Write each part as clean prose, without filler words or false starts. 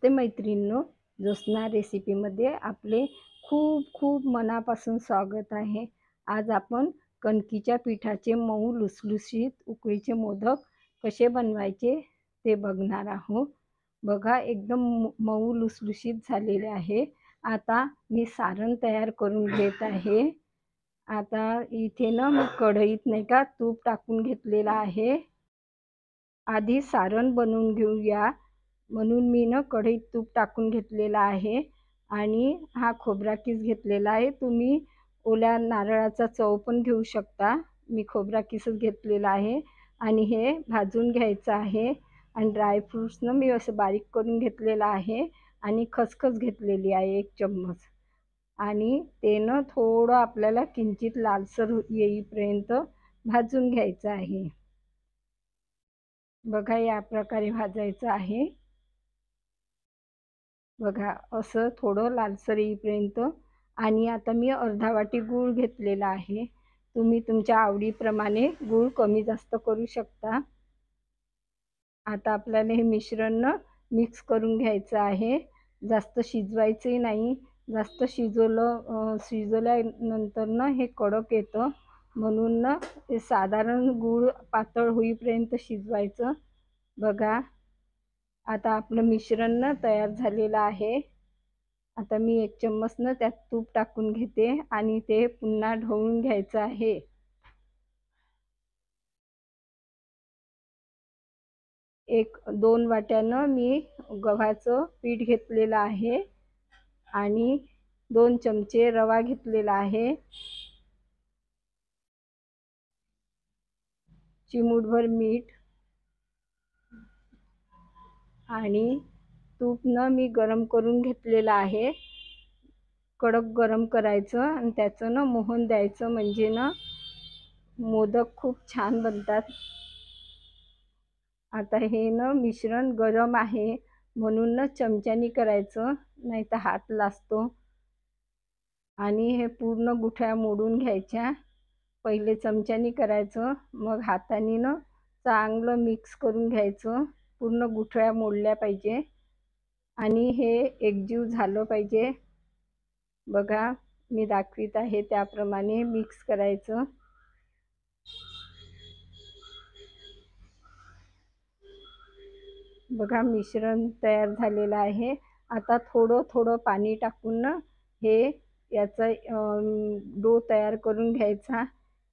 नमस्ते मैत्रिणींनो, ज्योत्स्ना रेसिपीमध्ये आपले खूप खूप मनापासून स्वागत आहे। आज आपण कणकीच्या पिठाचे मऊ लुसलुशीत उकळीचे मोदक कसे बनवायचे ते बघणार आहोत। बघा, एकदम मऊ लुसलुशीत झालेले आहे। आता मी सारण तयार करून घेत आहे। आता इथे ना मी कढईत नाही का तूप टाकून घेतलेला आहे। आधी सारण बनवून घेऊया म्हणून मी ना कढईत तूप टाकून घेतलेला आहे आणि हा खोबरा किस घेतलेला आहे। तुम्ही ओल्या नारळाचा चव पण घेऊ शकता। मी खोबरा किसच घेतलेला आहे आणि हे भाजून घ्यायचं आहे। आणि ड्रायफ्रूट्स ना मी असं बारीक करून घेतलेला आहे आणि खसखस घेतलेली आहे 1 चम्मच। आणि ते ना थोडं आपल्याला किंचित लालसर येईपर्यंत भाजून घ्यायचं आहे। बघा, या प्रकारे भाजायचं आहे। बघा, असं थोडं लालसर येईपर्यंत। आणि आता मी अर्धा वाटी गूळ घेतलेला आहे। तुम्ही तुमच्या आवडीप्रमाणे गूळ कमी जास्त करू शकता। आता आपल्याला हे मिश्रण मिक्स करून घ्यायचं आहे। जास्त शिजवायचे नाही, जास्त शिजवल्यानंतर ना हे कडक येतं, म्हणून ना ते साधारण गूळ पातळ होईपर्यंत शिजवायचं। बघा, आता आपलं मिश्रण ना तयार झालेलं आहे। आता मी 1 चम्मच ना त्यात तूप टाकून घेते आणि ते पुन्हा ढवळून घ्यायचं आहे। 1-2 वाट्यानं मी गव्हाचं पीठ घेतलेलं आहे आणि 2 चमचे रवा घेतलेला आहे। चिमूटभर मीठ आणि तूप न मी गरम करून घेतलेलं आहे। कडक गरम करायचं आणि त्याचं ना मोहन द्यायचं, म्हणजे ना मोदक खूप छान बनतात। आता हे ना मिश्रण गरम आहे म्हणून ना चमच्यानी करायचं, नाही तर हात लागतो। आणि हे पूर्ण गुठळ्या मोडून घ्यायच्या। पहिले चमच्यानी करायचं, मग हाताने ना चांगलं मिक्स करून घ्यायचं। पूर्ण गुठळ्या मोडल्या पाहिजे आणि हे एकजीव झालं पाहिजे। बघा, मी दाखवित आहे त्याप्रमाणे मिक्स करायचं। बघा, मिश्रण तयार झालेलं आहे। आता थोडं थोडं पाणी टाकून ना हे याचा डो तयार करून घ्यायचा।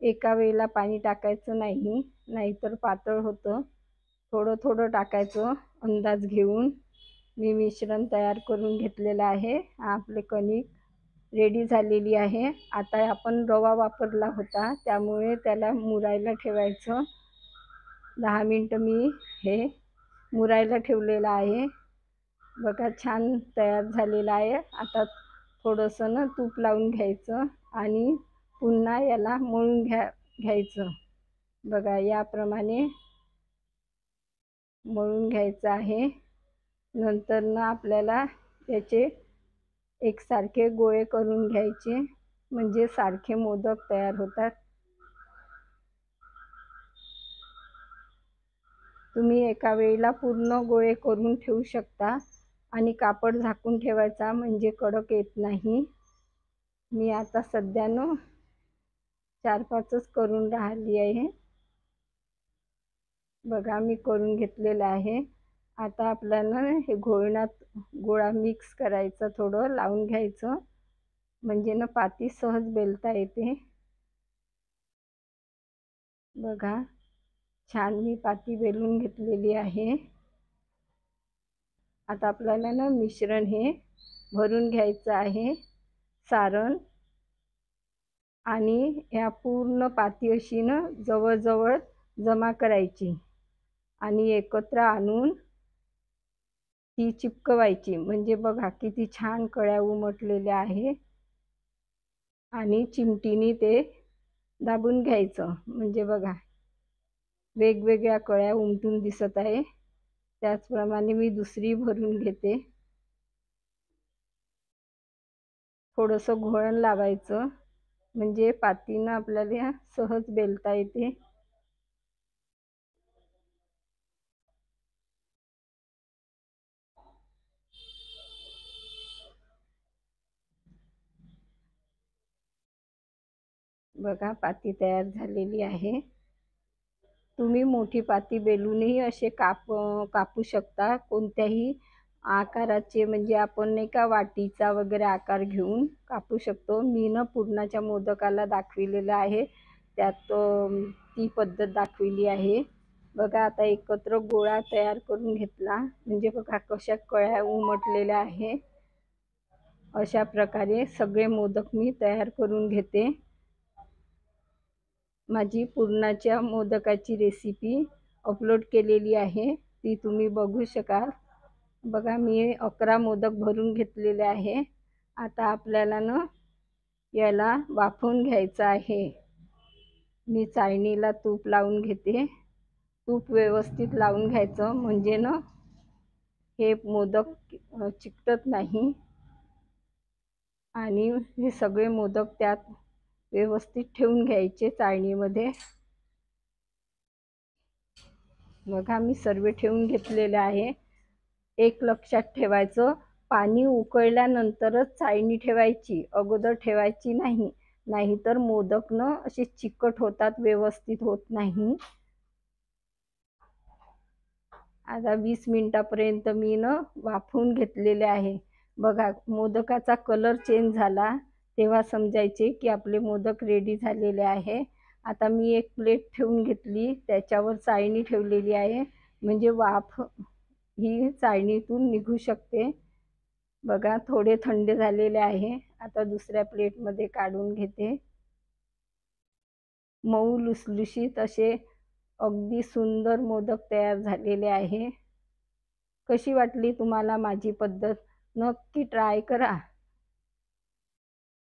एका वेळेला पाणी टाकायचं नाही, नाहीतर पातळ होतं। थोडं थोडं टाकायचं अंदाज घेऊन। मी मिश्रण तयार करून घेतलेलं आहे। आपले कणिक रेडी झालेली आहे। आता आपण रवा वापरला होता, त्यामुळे त्याला मुरायला ठेवायचं। 10 मिनिटं मी हे मुरायला ठेवलेलं आहे। बघा, छान तयार झालेलं आहे। आता थोडंसं ना तूप लावून घ्यायचं आणि पुन्हा याला मळून घ्यायचं। बघा, याप्रमाणे मळून घ्यायचं आहे। नंतर ना आपल्याला याचे एकसारखे गोळे करून घ्यायचे, म्हणजे सारखे मोदक तयार होतात। तुम्ही एका वेळेला पूर्ण गोळे करून ठेवू शकता आणि कापड झाकून ठेवायचा, म्हणजे कडक येत नाही। मी आता सध्यानं 4-5च करून राहिली आहे। बघा, मी करून घेतलेलं आहे। आता आपल्याला हे गोळा मिक्स करायचं, थोडं लावून घ्यायचं, म्हणजे ना पाती सहज बेलता येते। बघा, छान मी पाती बेलून घेतलेली आहे। आता आपल्याला ना मिश्रण हे भरून घ्यायचं आहे, सारण। आणि या पूर्ण पाती अशी ना जवळ जमा करायची आणि एकत्र आणून ती चिपकवायची। म्हणजे बघा, किती छान कळ्या उमटलेल्या आहे। आणि चिमटीने ते दाबून घ्यायचं, म्हणजे बघा वेगवेगळ्या कळ्या उमटून दिसत आहे। त्याचप्रमाणे मी दुसरी भरून घेते। थोडंसं घोळण लावायचं, म्हणजे पातीनं आपल्याला सहज बेलता येते। बघा पाती तयार झालेली आहे। तुम्ही मोठी पाती बेलूनही असे कापू शकता, कोणत्याही आकाराचे, म्हणजे आपण नाही का वाटीचा वगैरे आकार घेऊन कापू शकतो। मी ना पुरणाच्या मोदकाला दाखविलेलं आहे, त्यात ती पद्धत दाखविली आहे। बघा आता एकत्र गोळा तयार करून घेतला, म्हणजे बघा कशा कळ्या उमटलेल्या आहे। अशा प्रकारे सगळे मोदक मी तयार करून घेते। माझी पुरणाच्या मोदकाची रेसिपी अपलोड केलेली आहे, ती तुम्ही बघू शकाल। बघा मी 11 मोदक भरून घेतलेले आहे। आता आपल्याला ना याला वाफवून घ्यायचं आहे। मी चाळणीला तूप लावून घेते। तूप व्यवस्थित लावून घ्यायचं, म्हणजे ना हे मोदक चिकटत नाही आणि हे सगळे मोदक त्यात व्यवस्थित ठेवून घ्यायचे चाळणीमध्ये। बघा मी सर्व ठेवून घेतलेले आहे। एक लक्षात ठेवायचं, पाणी उकळल्यानंतरच चाळणी ठेवायची, अगोदर ठेवायची नाही, नाहीतर मोदक न असे चिकट होतात, व्यवस्थित होत नाही। आता 20 मिनिटापर्यंत मी न वाफवून घेतलेले आहे। बघा मोदकाचा कलर चेंज झाला तेव्हा समजायचे की आपले मोदक रेडी झालेले आहे। आता मी एक प्लेट ठेवून घेतली, त्याच्यावर चाळणी ठेवलेली आहे, म्हणजे वाफ ही चाळणीतून निघू शकते। बघा थोडे थंड झालेले आहे। आता दुसऱ्या प्लेटमध्ये काढून घेते। मऊ लुसलुशीत असे अगदी सुंदर मोदक तयार झालेले आहे। कशी वाटली तुम्हाला माझी पद्धत? नक्की ट्राय करा।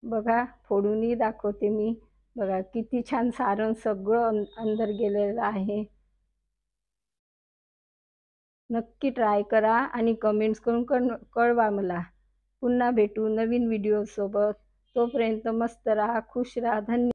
बघा फोडूनही दाखवते मी। बघा किती छान सारण सगळं अंदर गेलेलं आहे। नक्की ट्राय करा आणि कमेंट्स करून कळवा मला। पुन्हा भेटू नवीन व्हिडिओ सोबत। तोपर्यंत मस्त राहा, खुश राहा। धन्यवाद।